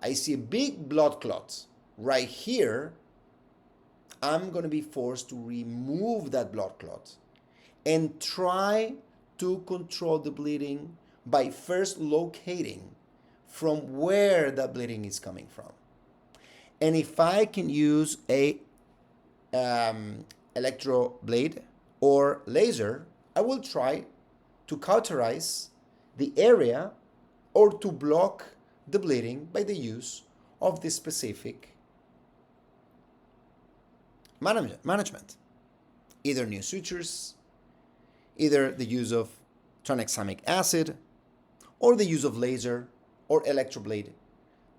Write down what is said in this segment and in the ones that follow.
I see a big blood clot right here, I'm going to be forced to remove that blood clot and try to control the bleeding by first locating from where the bleeding is coming from. And if I can use a electroblade or laser, I will try to cauterize the area or to block the bleeding by the use of this specific management. Either new sutures, either the use of tranexamic acid, or the use of laser or electroblade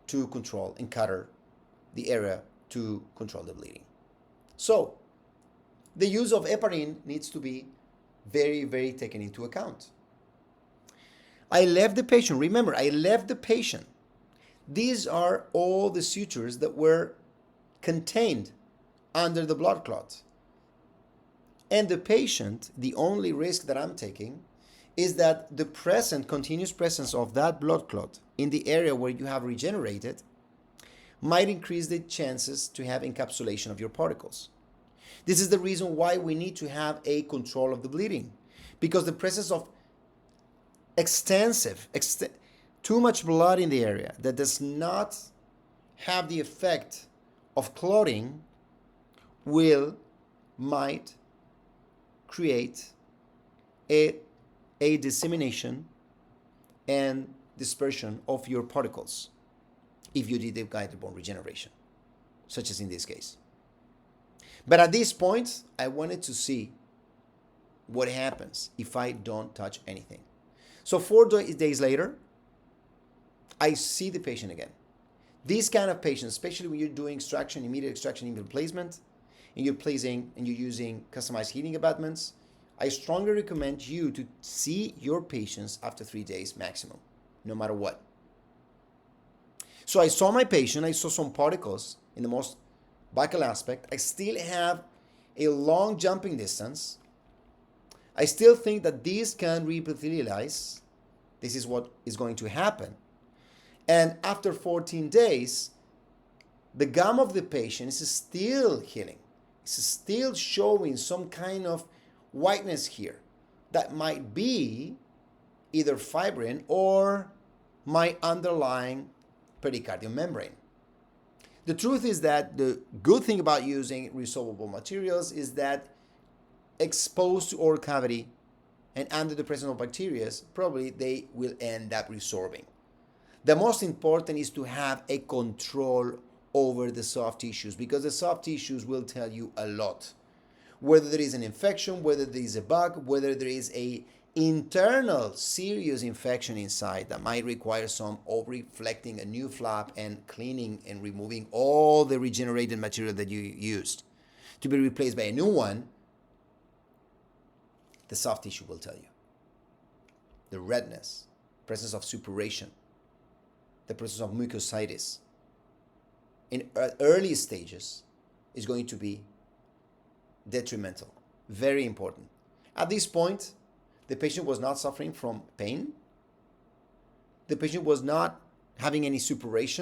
to control and cutter the area to control the bleeding. So, the use of heparin needs to be very, very taken into account. I left the patient. Remember, I left the patient. These are all the sutures that were contained under the blood clot. And the patient, the only risk that I'm taking is that the continuous presence of that blood clot in the area where you have regenerated might increase the chances to have encapsulation of your particles. This is the reason why we need to have a control of the bleeding, because the presence of too much blood in the area that does not have the effect of clotting might create a dissemination and dispersion of your particles if you did a guided bone regeneration, such as in this case. But at this point, I wanted to see what happens if I don't touch anything. So 4 days later, I see the patient again. These kind of patients, especially when you're doing extraction, immediate extraction, implant placement, and you're using customized heating abutments, I strongly recommend you to see your patients after 3 days maximum, no matter what. So I saw my patient, I saw some particles in the most buccal aspect. I still have a long jumping distance. I still think that these can reepithelialize. This is what is going to happen. And after 14 days, the gum of the patient is still healing. It's still showing some kind of whiteness here that might be either fibrin or my underlying pericardial membrane. The truth is that the good thing about using resorbable materials is that exposed to oral cavity and under the presence of bacteria, probably they will end up resorbing. The most important is to have a control over the soft tissues, because the soft tissues will tell you a lot. Whether there is an infection, whether there is a bug, whether there is a internal serious infection inside that might require some reflecting a new flap and cleaning and removing all the regenerated material that you used to be replaced by a new one, the soft tissue will tell you. The redness, presence of suppuration, the presence of mucositis in early stages is going to be detrimental. Very important. At this point, the patient was not suffering from pain. The patient was not having any suppuration.